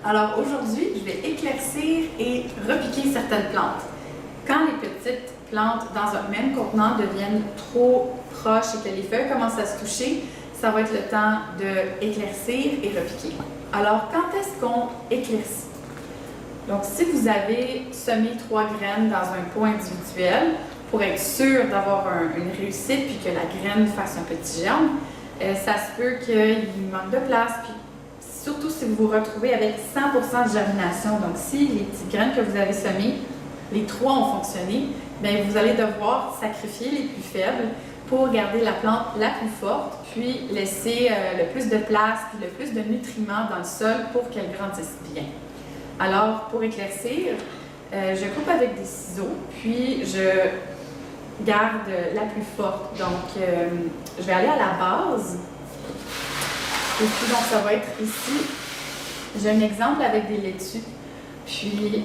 Alors aujourd'hui, je vais éclaircir et repiquer certaines plantes. Quand les petites plantes dans un même contenant deviennent trop proches et que les feuilles commencent à se toucher, ça va être le temps d'éclaircir et repiquer. Alors, quand est-ce qu'on éclaircit? Donc, si vous avez semé 3 graines dans un pot individuel, pour être sûr d'avoir une réussite puis que la graine fasse un petit germe, ça se peut qu'il manque de place, puis surtout si vous vous retrouvez avec 100% de germination. Donc, si les petites graines que vous avez semées, les 3 ont fonctionné, bien, vous allez devoir sacrifier les plus faibles pour garder la plante la plus forte, puis laisser le plus de place, puis le plus de nutriments dans le sol pour qu'elle grandisse bien. Alors, pour éclaircir, je coupe avec des ciseaux, puis je garde la plus forte. Donc, je vais aller à la base. Et puis, donc, ça va être ici. J'ai un exemple avec des laitues. Puis,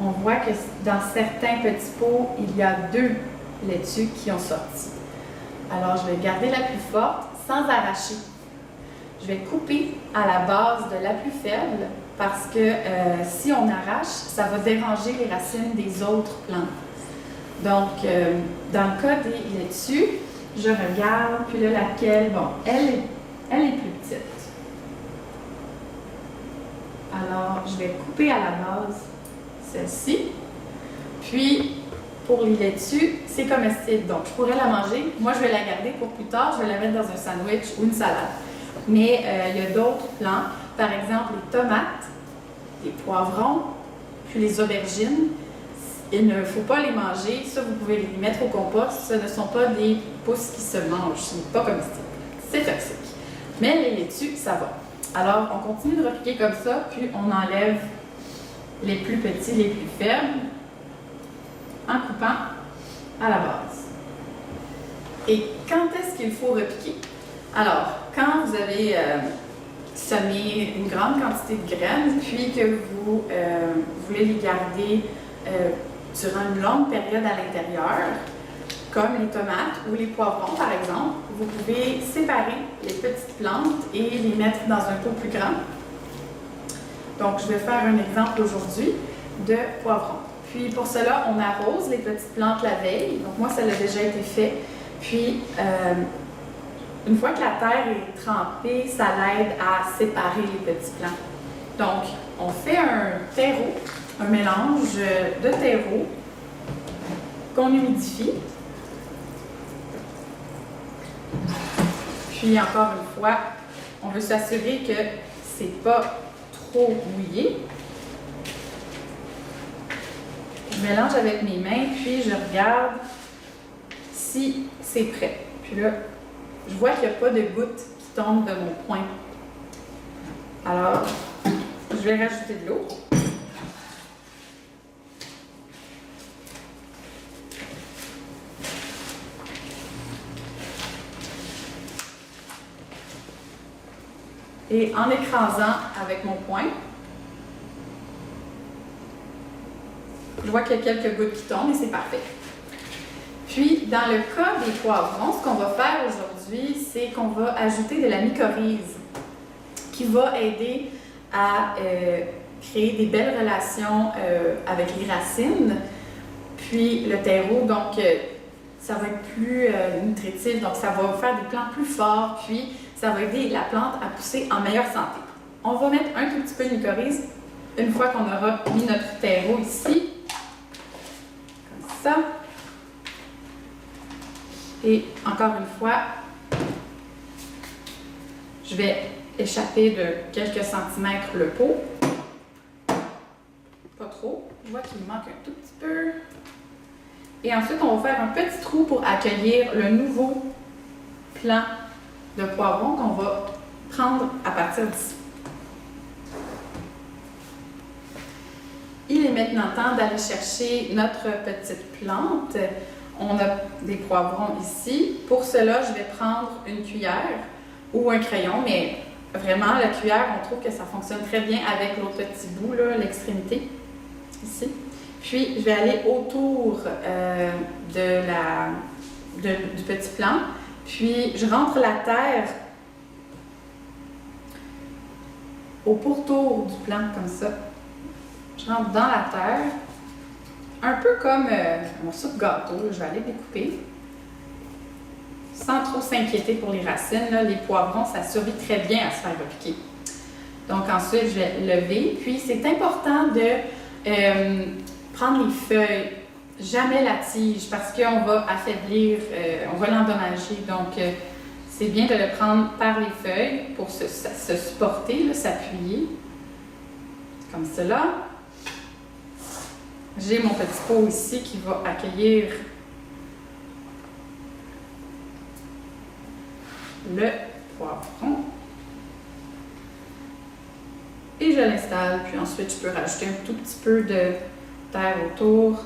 on voit que dans certains petits pots, il y a 2 laitues qui ont sorti. Alors, je vais garder la plus forte sans arracher. Je vais couper à la base de la plus faible parce que si on arrache, ça va déranger les racines des autres plantes. Donc, dans le cas des laitues, je regarde, puis là, laquelle, bon, elle est plus petite. Alors, je vais couper à la base celle-ci. Puis, pour les laitues, c'est comestible, donc je pourrais la manger. Moi, je vais la garder pour plus tard, je vais la mettre dans un sandwich ou une salade. Mais il y a d'autres plants, par exemple les tomates, les poivrons, puis les aubergines. Il ne faut pas les manger, ça vous pouvez les mettre au compost, ce ne sont pas des pousses qui se mangent, ce n'est pas comestible, c'est toxique. Mais les laitues, ça va. Alors, on continue de repiquer comme ça, puis on enlève les plus petits, les plus faibles, en coupant à la base. Et quand est-ce qu'il faut repiquer? Alors, quand vous avez semé une grande quantité de graines, puis que vous voulez les garder durant une longue période à l'intérieur, comme les tomates ou les poivrons par exemple, vous pouvez séparer les petites plantes et les mettre dans un pot plus grand. Donc, je vais faire un exemple aujourd'hui de poivrons. Puis, pour cela, on arrose les petites plantes la veille. Donc, moi, ça a déjà été fait. Puis, une fois que la terre est trempée, ça l'aide à séparer les petits plants. Donc, on fait un terreau, un mélange de terreau qu'on humidifie. Puis, encore une fois, on veut s'assurer que c'est pas trop mouillé. Je mélange avec mes mains, puis je regarde si c'est prêt. Puis là, je vois qu'il n'y a pas de gouttes qui tombent de mon poing. Alors, je vais rajouter de l'eau. Et en écrasant avec mon poing, je vois qu'il y a quelques gouttes qui tombent et c'est parfait. Puis, dans le cas des poivrons, ce qu'on va faire aujourd'hui, c'est qu'on va ajouter de la mycorhize qui va aider à créer des belles relations avec les racines, puis le terreau, donc ça va être plus nutritif, donc ça va faire des plants plus forts, puis ça va aider la plante à pousser en meilleure santé. On va mettre un tout petit peu de mycorhize une fois qu'on aura mis notre terreau ici, comme ça. Et encore une fois, je vais échapper de quelques centimètres le pot. Pas trop. Je vois qu'il me manque un tout petit peu. Et ensuite, on va faire un petit trou pour accueillir le nouveau plant de poivron qu'on va prendre à partir d'ici. Il est maintenant temps d'aller chercher notre petite plante. On a des poivrons ici. Pour cela, je vais prendre une cuillère ou un crayon, mais vraiment, la cuillère, on trouve que ça fonctionne très bien avec l'autre petit bout, l'extrémité, ici. Puis, je vais aller autour du petit plant. Puis, je rentre la terre au pourtour du plant comme ça. Je rentre dans la terre, un peu comme un morceau de gâteau, là, je vais aller découper. Sans trop s'inquiéter pour les racines, là, les poivrons, ça survit très bien à se faire repiquer. Donc ensuite, je vais lever. Puis c'est important de prendre les feuilles, jamais la tige, parce qu'on va affaiblir, on va l'endommager. Donc c'est bien de le prendre par les feuilles pour se supporter, s'appuyer. Comme cela. J'ai mon petit pot ici qui va accueillir le poivron. Et je l'installe, puis ensuite je peux rajouter un tout petit peu de terre autour.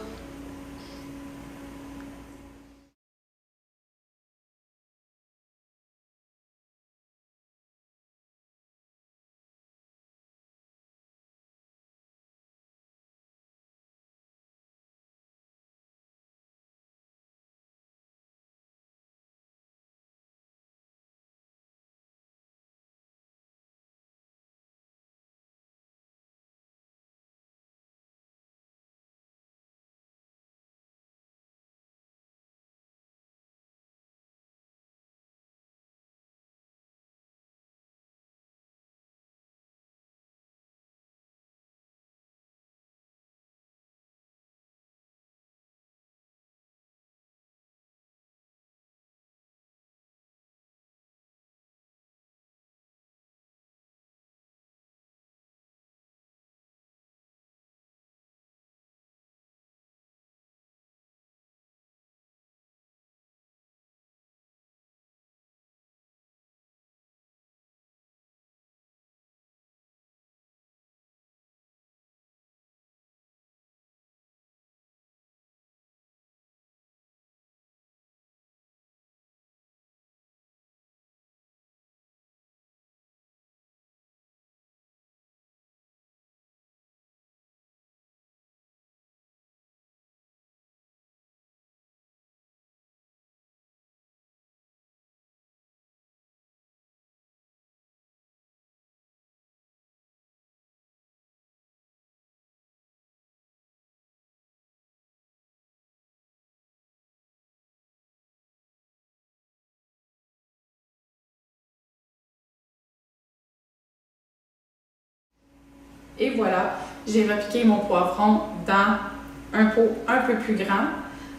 Et voilà, j'ai repiqué mon poivron dans un pot un peu plus grand.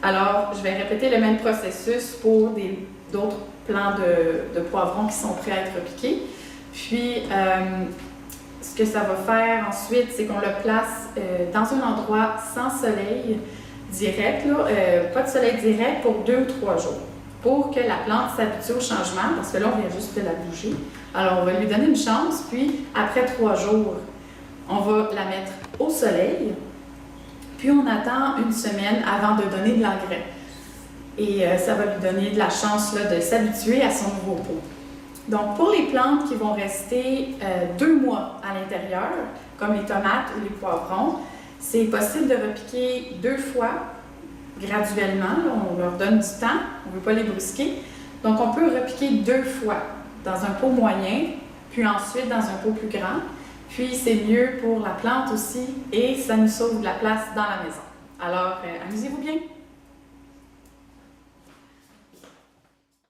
Alors, je vais répéter le même processus pour d'autres plants de poivrons qui sont prêts à être repiqués. Puis, ce que ça va faire ensuite, c'est qu'on le place dans un endroit sans soleil direct, là, pas de soleil direct pour 2 ou 3 jours, pour que la plante s'habitue au changement, parce que là, on vient juste de la bouger. Alors, on va lui donner une chance, puis après 3 jours, on va la mettre au soleil, puis on attend une semaine avant de donner de l'engrais. Et ça va lui donner de la chance là, de s'habituer à son nouveau pot. Donc, pour les plantes qui vont rester 2 mois à l'intérieur, comme les tomates ou les poivrons, c'est possible de repiquer 2 fois graduellement. Là, on leur donne du temps, on ne veut pas les brusquer. Donc, on peut repiquer 2 fois dans un pot moyen, puis ensuite dans un pot plus grand. Puis, c'est mieux pour la plante aussi et ça nous sauve de la place dans la maison. Alors, amusez-vous bien!